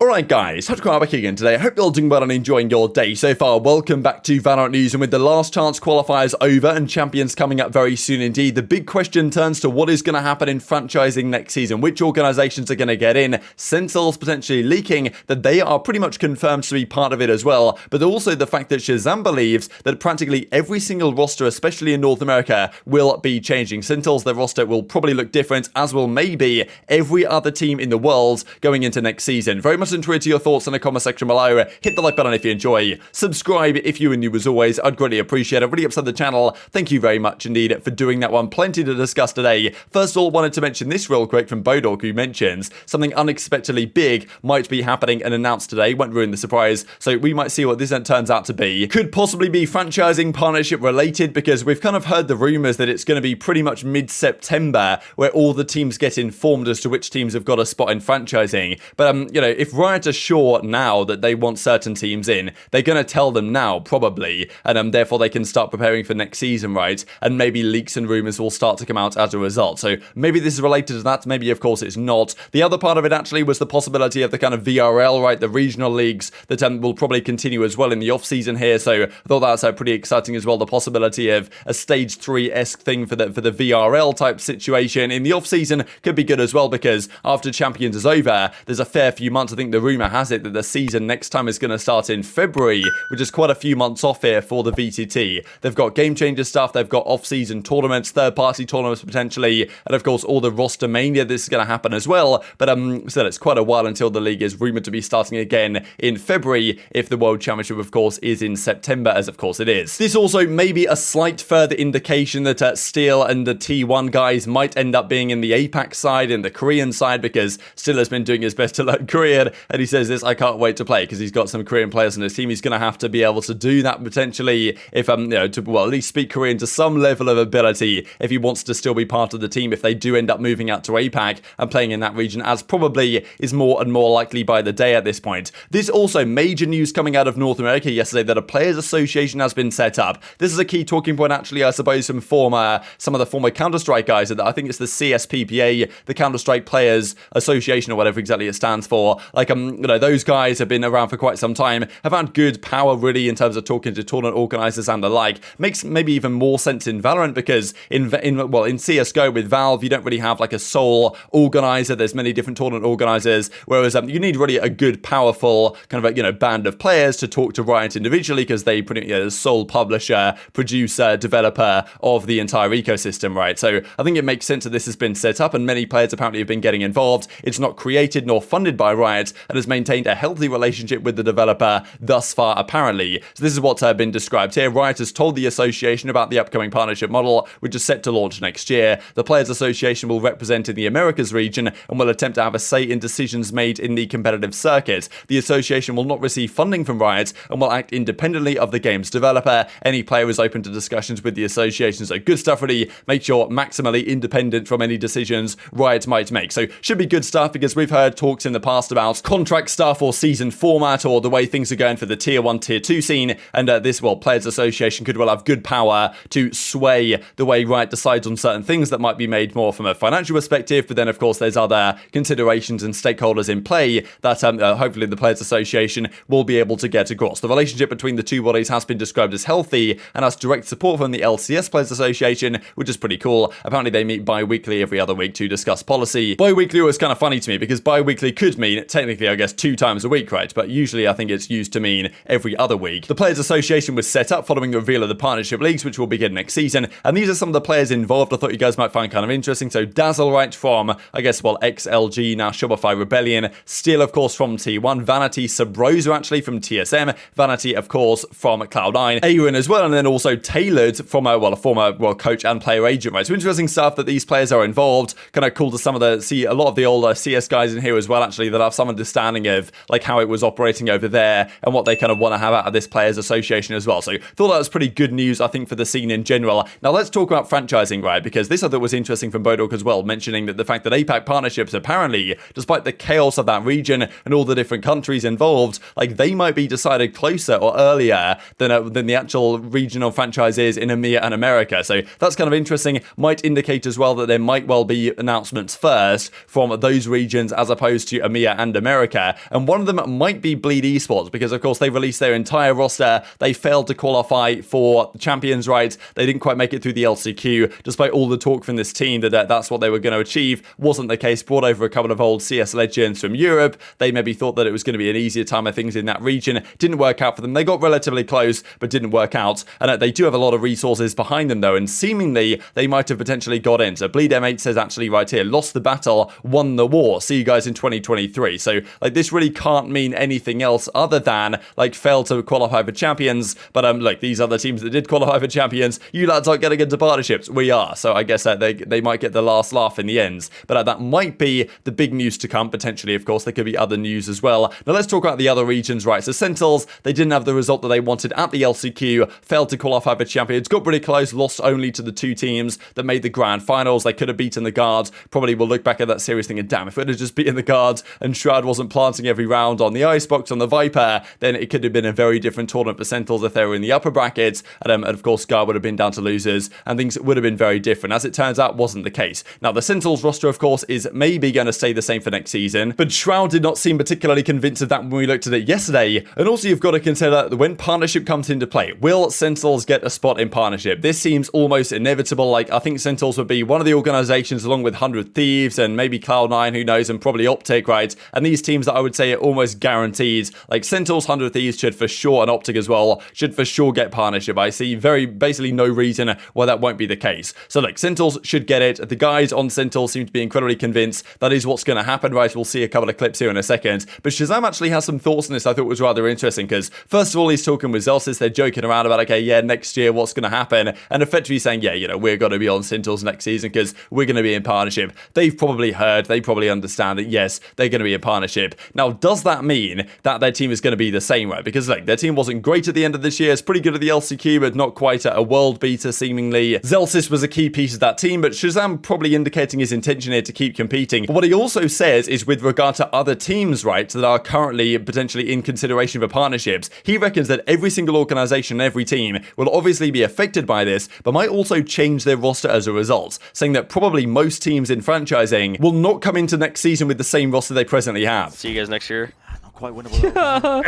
Alright guys, TacticalRab back again today. I hope you're all doing well and enjoying your day so far. Welcome back to Valorant News, and with the last chance qualifiers over and champions coming up very soon indeed, the big question turns to what is going to happen in franchising next season. Which organizations are going to get in? Sentinels potentially leaking that they are pretty much confirmed to be part of it as well, but also the fact that ShahZaM believes that practically every single roster, especially in North America, will be changing. Sentinels, their roster will probably look different, as will maybe every other team in the world going into next season. Very much into your thoughts in the comment section below. Hit the like button if you enjoy. Subscribe if you are new as always. I'd greatly appreciate it. Really upset the channel. Thank you very much indeed for doing that one. Plenty to discuss today. First of all, wanted to mention this real quick from Bodog, who mentions something unexpectedly big might be happening and announced today. Won't ruin the surprise, so we might see what this turns out to be. Could possibly be franchising partnership related, because we've kind of heard the rumors that it's going to be pretty much mid-September where all the teams get informed as to which teams have got a spot in franchising. But you know, if Riot are sure now that they want certain teams in, they're going to tell them now probably, and therefore they can start preparing for next season, right? And maybe leaks and rumors will start to come out as a result. So maybe this is related to that, maybe of course it's not. The other part of it actually was the possibility of the kind of VRL, right? The regional leagues that will probably continue as well in the off season here. So I thought that's pretty exciting as well. The possibility of a stage 3-esque thing for the VRL type situation in the off season could be good as well, because after Champions is over, there's a fair few months. I think the rumor has it that the season next time is going to start in February, which is quite a few months off here for the VTT. They've got game changer stuff, they've got off-season tournaments, third-party tournaments potentially, and of course all the Rostermania. This is going to happen as well, but so it's quite a while until the league is rumored to be starting again in February, if the World Championship of course is in September, as of course it is. This also may be a slight further indication that Steel and the T1 guys might end up being in the APAC side and the Korean side, because Steel has been doing his best to learn Korean, and he says this, I can't wait to play, because he's got some Korean players on his team. He's going to have to be able to do that potentially, if you know, to well at least speak Korean to some level of ability, if he wants to still be part of the team, if they do end up moving out to APAC and playing in that region, as probably is more and more likely by the day at this point. This also major news coming out of North America yesterday, that a players association has been set up. This is a key talking point actually, I suppose, from some of the former Counter-Strike guys. I think it's the CSPPA, the Counter-Strike Players Association, or whatever exactly it stands for. Like you know, those guys have been around for quite some time, have had good power really in terms of talking to tournament organizers and the like. Makes maybe even more sense in Valorant, because in CSGO with Valve, you don't really have like a sole organizer. There's many different tournament organizers, whereas you need really a good, powerful kind of band of players to talk to Riot individually, because they put it the sole publisher, producer, developer of the entire ecosystem, right? So I think it makes sense that this has been set up, and many players apparently have been getting involved. It's not created nor funded by Riot, and has maintained a healthy relationship with the developer thus far, apparently. So this is what's been described here. Riot has told the association about the upcoming partnership model, which is set to launch next year. The Players Association will represent in the Americas region and will attempt to have a say in decisions made in the competitive circuit. The association will not receive funding from Riot and will act independently of the game's developer. Any player is open to discussions with the association, so good stuff really. Make sure maximally independent from any decisions Riot might make. So should be good stuff, because we've heard talks in the past about contract stuff or season format, or the way things are going for the tier 1, tier 2 scene, and this Players Association could well have good power to sway the way Riot decides on certain things that might be made more from a financial perspective. But then of course there's other considerations and stakeholders in play that hopefully the Players Association will be able to get across. The relationship between the two bodies has been described as healthy and has direct support from the LCS Players Association, which is pretty cool. Apparently they meet bi-weekly every other week to discuss policy. Bi-weekly was kind of funny to me, because bi-weekly could mean technically I guess 2 times a week, right? But usually I think it's used to mean every other week. The Players Association was set up following the reveal of the partnership leagues, which will begin next season, and these are some of the players involved I thought you guys might find kind of interesting. So Dazzle, right, from I guess XLG, now Shopify Rebellion. Steel of course from T1, Vanity, Sabrosa actually from TSM, Vanity of course from Cloud9, Aaron as well, and then also Tailored from a former coach and player agent, right? So interesting stuff that these players are involved. Kind of cool to see a lot of the older CS guys in here as well, actually, that have some understanding of like how it was operating over there and what they kind of want to have out of this Players Association as well. So thought that was pretty good news, I think, for the scene in general. Now let's talk about franchising, right? Because this I thought was interesting from Bodog as well, mentioning that the fact that APAC partnerships apparently, despite the chaos of that region and all the different countries involved, like they might be decided closer or earlier than the actual regional franchises in EMEA and America. So that's kind of interesting. Might indicate as well that there might well be announcements first from those regions as opposed to EMEA and America. America, and one of them might be Bleed Esports, because of course they released their entire roster. They failed to qualify for the champions, right? They didn't quite make it through the LCQ, despite all the talk from this team that that's what they were going to achieve. Wasn't the case. Brought over a couple of old CS legends from Europe. They maybe thought that it was going to be an easier time of things in that region. Didn't work out for them. They got relatively close, but didn't work out. And they do have a lot of resources behind them, though, and seemingly they might have potentially got in. So Bleed M8 says actually right here, lost the battle, won the war. See you guys in 2023. So like this really can't mean anything else other than like failed to qualify for champions. But look, these other teams that did qualify for champions, you lads aren't getting into partnerships. We are. So I guess that they might get the last laugh in the end. But that might be the big news to come, potentially, of course. There could be other news as well. Now let's talk about the other regions, right? So Sentinels, they didn't have the result that they wanted at the LCQ, failed to qualify for champions, got pretty close, lost only to the two teams that made the grand finals. They could have beaten the Guards. Probably will look back at that series thinking, damn, if it had just beaten the Guards and Shroud wasn't planting every round on the Icebox, on the Viper, then it could have been a very different tournament for Sentinels if they were in the upper brackets. And of course, Guard would have been down to losers, and things would have been very different. As it turns out, wasn't the case. Now, the Sentinels roster, of course, is maybe going to stay the same for next season, but Shroud did not seem particularly convinced of that when we looked at it yesterday. And also, you've got to consider that when partnership comes into play, will Sentinels get a spot in partnership? This seems almost inevitable. Like, I think Sentinels would be one of the organizations along with 100 Thieves and maybe Cloud9, who knows, and probably OpTic, right? And these teams that I would say are almost guaranteed. Like, Sentinels, 100 Thieves should for sure, and OpTic as well, should for sure get partnership. I see basically no reason why that won't be the case. So, like, Sentinels should get it. The guys on Sentinels seem to be incredibly convinced that is what's going to happen, right? We'll see a couple of clips here in a second. But ShahZaM actually has some thoughts on this I thought was rather interesting, because first of all, he's talking with Zelsis. They're joking around about, okay, yeah, next year, what's going to happen? And effectively saying, yeah, you know, we're going to be on Sentinels next season because we're going to be in partnership. They've probably heard, they probably understand that, yes, they're going to be in partnership. Now, does that mean that their team is going to be the same, right? Because, like, their team wasn't great at the end of this year. It's pretty good at the LCQ, but not quite at a world beater, seemingly. Zelsis was a key piece of that team, but ShahZaM probably indicating his intention here to keep competing. But what he also says is with regard to other teams, right, that are currently potentially in consideration for partnerships, he reckons that every single organization, every team will obviously be affected by this, but might also change their roster as a result, saying that probably most teams in franchising will not come into next season with the same roster they presently have. See you guys next year. Not quite winnable.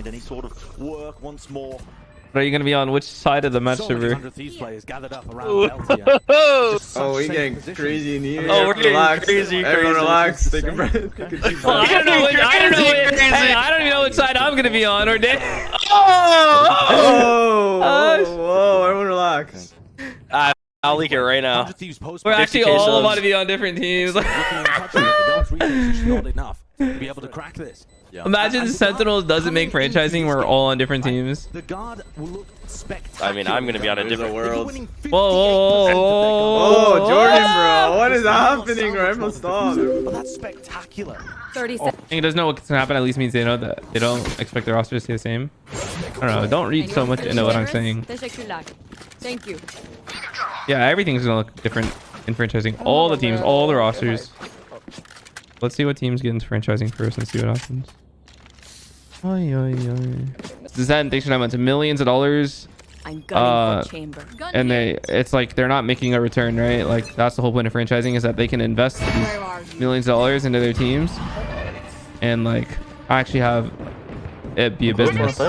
Any sort of work once more. Are you going to be on which side of the match server? Oh, we're getting crazy in here. Oh, we're getting crazy. Everyone relax. Take a breath. Well, I don't know. I don't even know which side I'm going to be on, or did. Whoa, everyone relax. I'll leak it right now. We're actually all about to be on different teams. Be able to crack this. Imagine Sentinels doesn't make franchising. We're all on different teams. The guard will look spectacular. I mean, I'm gonna be on a different world. Whoa. Oh, Jordan, bro. What is happening? Right, stop. Well, that's spectacular. 30 I think it doesn't know what's gonna happen. At least means they know that they don't expect their roster to stay the same. I don't know. Don't read so much into what I'm saying. Thank you. Yeah, everything's gonna look different in franchising. All the teams, all the rosters. Let's see what teams get into franchising first and see what happens. Zen, thanks for that much. Millions of dollars. I'm gunning for chamber. And it's like they're not making a return, right? Like that's the whole point of franchising, is that they can invest millions of dollars into their teams and like actually have it be a business.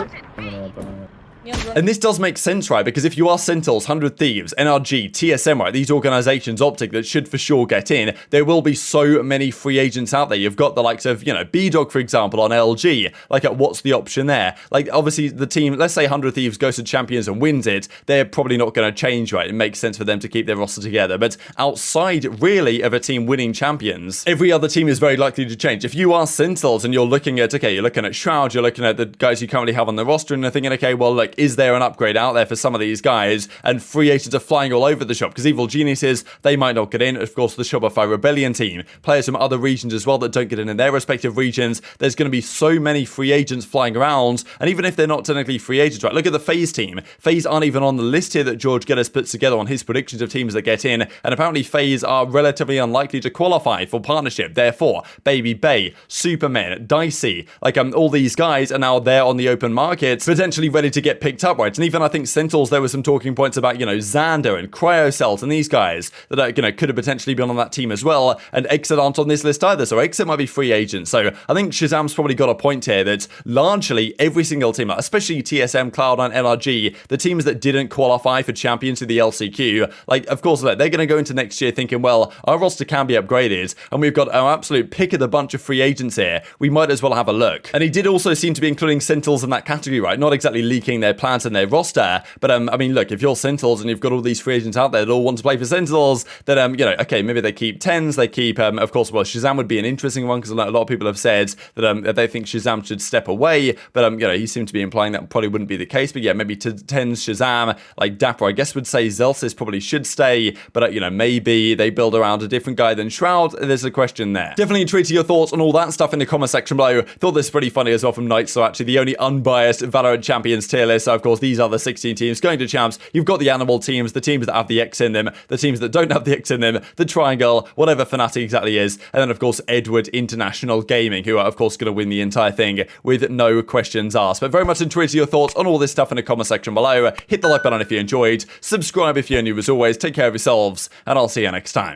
And this does make sense, right? Because if you are Sentinels, 100 Thieves, NRG, TSM, right, these organizations, OpTic, that should for sure get in, there will be so many free agents out there. You've got the likes of, you know, B-Dog, for example, on LG. Like, what's the option there? Like, obviously, the team, let's say 100 Thieves goes to Champions and wins it, they're probably not going to change, right? It makes sense for them to keep their roster together. But outside, really, of a team winning Champions, every other team is very likely to change. If you are Sentinels and you're looking at, okay, you're looking at Shroud, you're looking at the guys you currently have on the roster, and you're thinking, okay, well, like, is there an upgrade out there for some of these guys? And free agents are flying all over the shop because Evil Geniuses, they might not get in. Of course, the Shopify Rebellion team, players from other regions as well that don't get in their respective regions. There's going to be so many free agents flying around, and even if they're not technically free agents, right? Look at the FaZe team. FaZe aren't even on the list here that George Geddes puts together on his predictions of teams that get in, and apparently FaZe are relatively unlikely to qualify for partnership. Therefore, babybay, Superman, Dicey, like all these guys are now there on the open market, potentially ready to get picked picked up, right? And even I think Sentinels, there were some talking points about, you know, Xander and Cryocelt and these guys that, you know, could have potentially been on that team as well. And Exit aren't on this list either, so Exit might be free agents. So I think ShahZaM's probably got a point here that largely every single team, especially TSM, Cloud9, NRG, the teams that didn't qualify for champions of the LCQ, like, of course, they're going to go into next year thinking, well, our roster can be upgraded, and we've got our absolute pick of the bunch of free agents here. We might as well have a look. And he did also seem to be including Sentinels in that category, right? Not exactly leaking their plans and their roster, but I mean, look, if you're Sentinels and you've got all these free agents out there that all want to play for Sentinels, then, you know, okay, maybe they keep TenZ, they keep, of course, well, ShahZaM would be an interesting one because a lot of people have said that they think ShahZaM should step away, but, you know, he seemed to be implying that probably wouldn't be the case. But yeah, maybe TenZ, ShahZaM, like dapr, I guess would say Zelsis probably should stay, but, you know, maybe they build around a different guy than Shroud. There's a question there. Definitely tweet your thoughts on all that stuff in the comment section below. Thought this was pretty funny as well from Knights, so actually the only unbiased Valorant Champions tier list. So of course, these are the 16 teams going to champs. You've got the animal teams, the teams that have the X in them, the teams that don't have the X in them, the triangle, whatever Fnatic exactly is, and then of course Edward International Gaming, who are of course going to win the entire thing with no questions asked. But very much enjoy your thoughts on all this stuff in the comment section below. Hit the like button if you enjoyed, subscribe if you're new as always, take care of yourselves, and I'll see you next time.